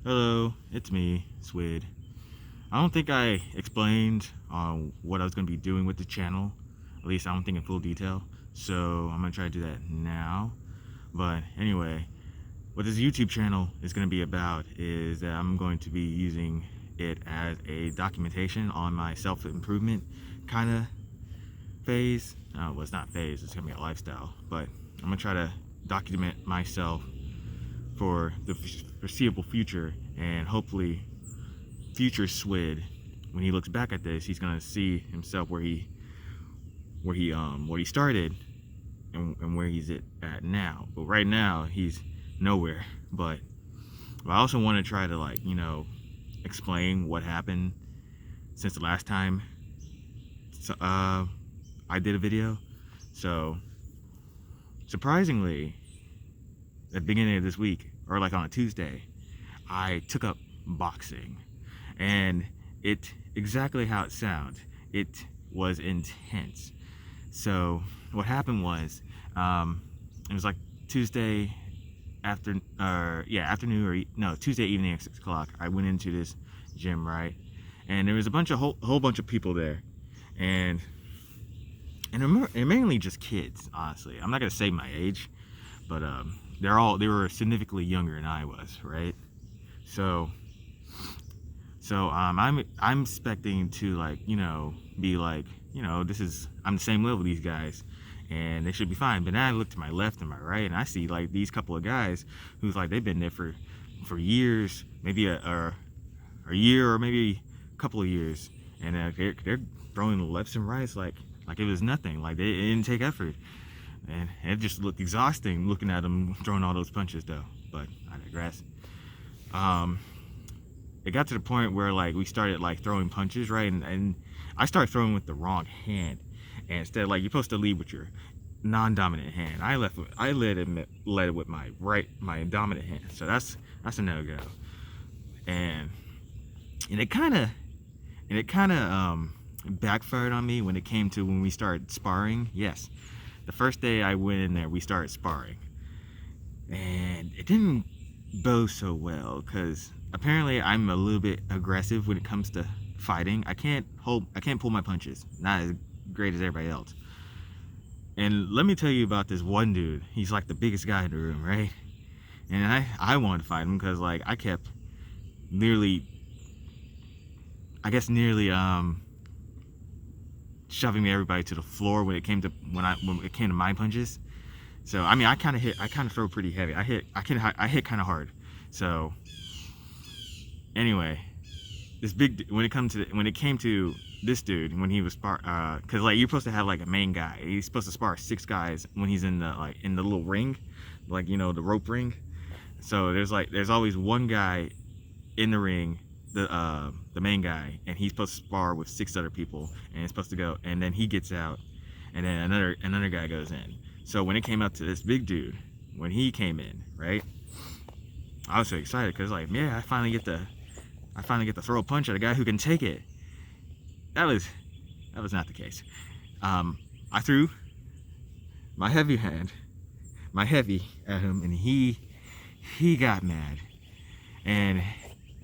Hello, it's me, Swid. I don't think I explained what I was going to be doing with the channel. At least I don't think in full detail. So I'm going to try to do that now. But anyway, what this YouTube channel is going to be about is that I'm going to be using it as a documentation on my self-improvement kind of phase. Well, it's not phase, it's going to be a lifestyle. But I'm going to try to document myself for the foreseeable future, and hopefully future Swid, when he looks back at this, he's gonna see himself where he started and where he's at now. But right now he's nowhere. But I also want to try to explain what happened since the last time I did a video. So surprisingly, at the beginning of this week, or like on a Tuesday, I took up boxing, and it exactly how it sounds. It was intense. So what happened was, it was like Tuesday afternoon, Tuesday evening at 6 o'clock. I went into this gym, right, and there was a whole bunch of people there, and mainly just kids. Honestly, I'm not gonna say my age, but they were significantly younger than I was, right? So I'm expecting to be I'm the same level with these guys, and they should be fine. But then I look to my left and my right, and I see like these couple of guys who's like they've been there for years, maybe a year or maybe a couple of years, and they're throwing lefts and rights like it was nothing. Like it didn't take effort. And it just looked exhausting looking at him throwing all those punches, though. But I digress. It got to the point where we started throwing punches, right? And I started throwing with the wrong hand. And instead, you're supposed to lead with your non-dominant hand. I led it with my dominant hand. So that's a no-go. And it kind of backfired on me when it came to when we started sparring. Yes. The first day I went in there, we started sparring, and it didn't go so well because apparently I'm a little bit aggressive when it comes to fighting. I can't pull my punches, not as great as everybody else. And let me tell you about this one dude. He's like the biggest guy in the room, right? And I wanted to fight him because I kept nearly shoving everybody to the floor when it came to my punches. So I mean, I kind of throw pretty heavy. I hit kind of hard. So anyway, when it came to this dude, when he was because you're supposed to have a main guy. He's supposed to spar 6 guys when he's in the little ring, the rope ring. So there's always one guy in the ring, the main guy, and he's supposed to spar with 6 other people, and it's supposed to go, and then he gets out, and then another guy goes in. So when it came up to this big dude, when he came in, right, I was so excited because I finally get to throw a punch at a guy who can take it. That was not the case. I threw my heavy at him, and he got mad, and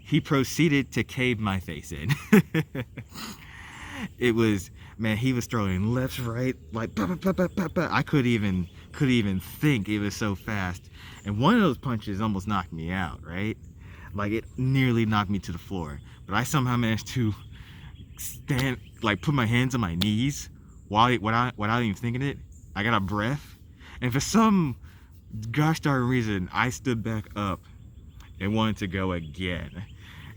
he proceeded to cave my face in. It was, man, he was throwing left, right, I couldn't even think. It was so fast. And one of those punches almost knocked me out, right? It nearly knocked me to the floor. But I somehow managed to stand, put my hands on my knees without even thinking it. I got a breath. And for some gosh darn reason, I stood back up and wanted to go again.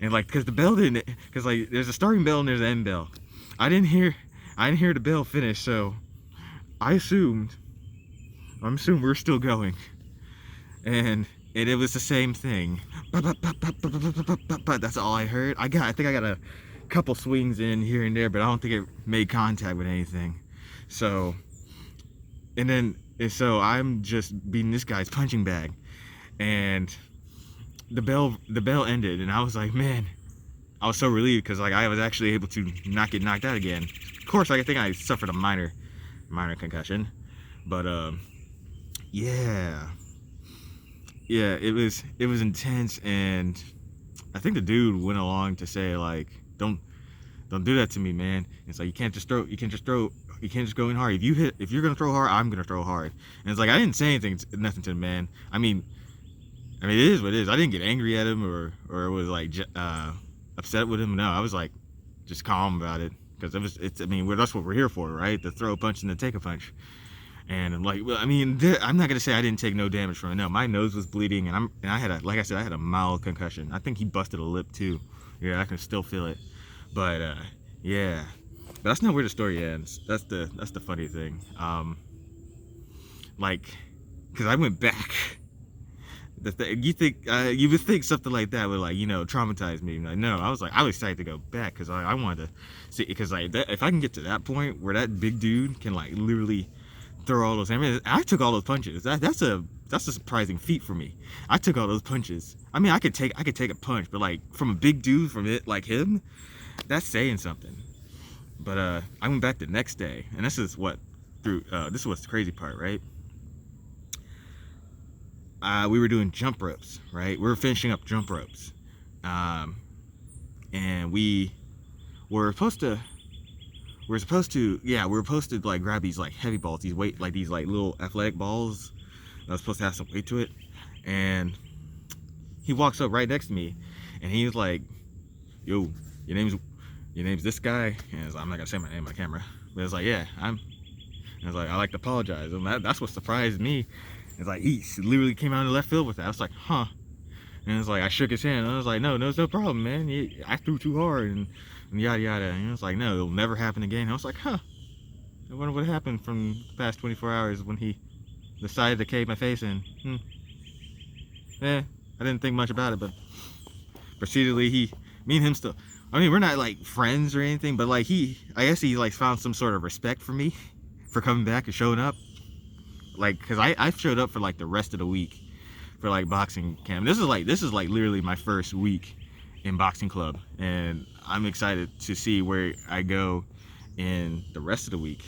And because the bell didn't, because there's a starting bell and there's an end bell. I didn't hear the bell finish, so I'm assumed we're still going. And it was the same thing. That's all I heard. I think I got a couple swings in here and there, but I don't think it made contact with anything. So I'm just beating this guy's punching bag, and the bell ended, and I was like, man, I was so relieved because I was actually able to not get knocked out again. Of course, I think I suffered a minor concussion, but yeah, it was intense, and I think the dude went along to say like, don't do that to me, man. It's like you can't just go in hard. If you're gonna throw hard, I'm gonna throw hard. And it's like I didn't say nothing to the man. I mean, it is what it is. I didn't get angry at him or was like upset with him. No, I was like just calm about it because I mean, that's what we're here for, right? To throw a punch and to take a punch. And I'm like, well, I mean, I'm not gonna say I didn't take no damage from it. No, my nose was bleeding, and I had like I said, I had a mild concussion. I think he busted a lip too. Yeah, I can still feel it. But yeah, but that's not where the story ends. That's the funny thing. Like, cause I went back. You would think something like that would like traumatize me. Like, no, I was excited to go back because I wanted to see, because like if I can get to that point where that big dude can like literally throw all those. I mean, I took all those punches. That's a surprising feat for me. I took all those punches. I mean, I could take a punch, but like from a big dude from it like him, that's saying something. But I went back the next day, and this is what's the crazy part, right? We were doing jump ropes, right? We were finishing up jump ropes, and we were supposed to like grab these like heavy balls, these little athletic balls that was supposed to have some weight to it. And he walks up right next to me, and he was like, "Yo, your name's this guy?" And I'm not gonna say my name on camera, but it's like, yeah, I was like, I like to apologize. And that's what surprised me. It's like he literally came out in the left field with that. I was like, huh. And it's like I shook his hand. And I was like, no, it's no problem, man. I threw too hard and yada yada. And it was like, no, it'll never happen again. And I was like, huh. I wonder what happened from the past 24 hours when he decided to cave my face in. I didn't think much about it, but procedurally, me and him still. I mean, we're not like friends or anything, but like I guess he like found some sort of respect for me for coming back and showing up. Like, cause I showed up for like the rest of the week for like boxing camp. This is like literally my first week in boxing club, and I'm excited to see where I go in the rest of the week,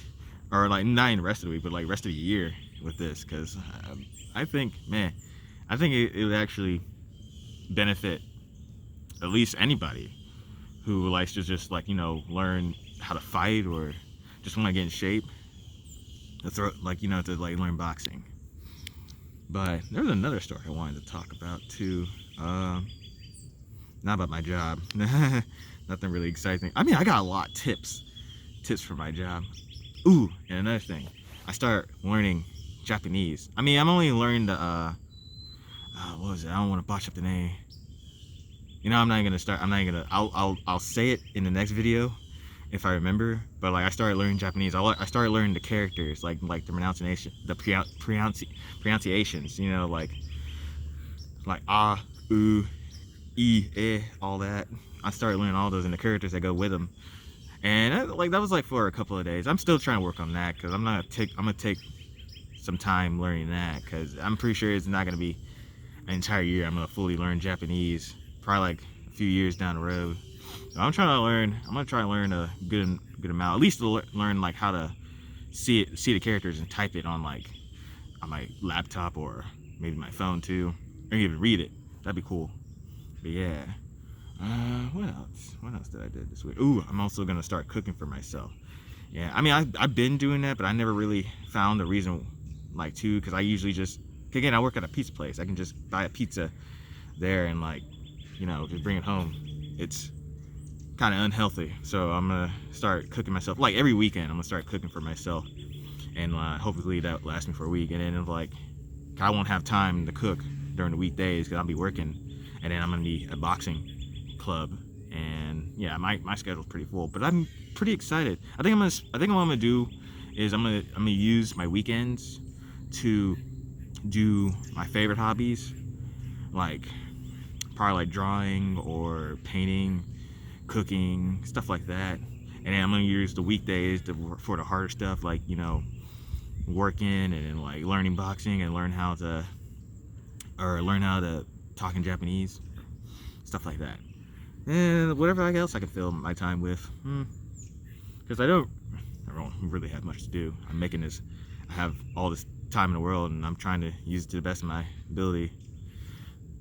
or like not in the rest of the week, but like rest of the year with this. Cause I think it would actually benefit at least anybody who likes to just like learn how to fight or just want to get in shape. To learn boxing. But there's another story I wanted to talk about too. Not about my job. Nothing really exciting. I mean, I got a lot of tips for my job. Ooh, and another thing, I started learning Japanese. I mean, I'm only learned what was it? I don't want to botch up the name. I'll say it in the next video if I remember, but like I started learning Japanese. I started learning the characters, like the pronunciations, like ah, oo, e, eh, all that. I started learning all those and the characters that go with them, and that was like for a couple of days. I'm still trying to work on that because I'm gonna take some time learning that, because I'm pretty sure it's not gonna be an entire year I'm gonna fully learn Japanese. Probably like a few years down the road. So I'm gonna try to learn a good amount, at least to learn like how to see the characters and type it on my laptop or maybe my phone too, or even read it. That'd be cool. But yeah, what else did I do this week? Ooh, I'm also gonna start cooking for myself. Yeah, I mean I've been doing that, but I never really found a reason to, because I usually just, again, I work at a pizza place. I can just buy a pizza there and just bring it home. It's kind of unhealthy, so I'm gonna start cooking myself. Like every weekend, I'm gonna start cooking for myself, and hopefully that will last me for a week. And then I won't have time to cook during the weekdays because I'll be working, and then I'm gonna be at boxing club, and yeah, my schedule's pretty full. But I'm pretty excited. I think what I'm gonna do is I'm gonna use my weekends to do my favorite hobbies, probably like drawing or painting, cooking, stuff like that. And then I'm gonna use the weekdays for the harder stuff, working and then learning boxing and learn how to talk in Japanese, stuff like that. And whatever else I can fill my time with, because I don't really have much to do. I have all this time in the world, and I'm trying to use it to the best of my ability.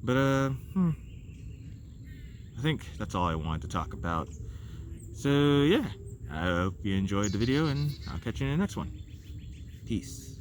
But I think that's all I wanted to talk about. So yeah, I hope you enjoyed the video, and I'll catch you in the next one. Peace.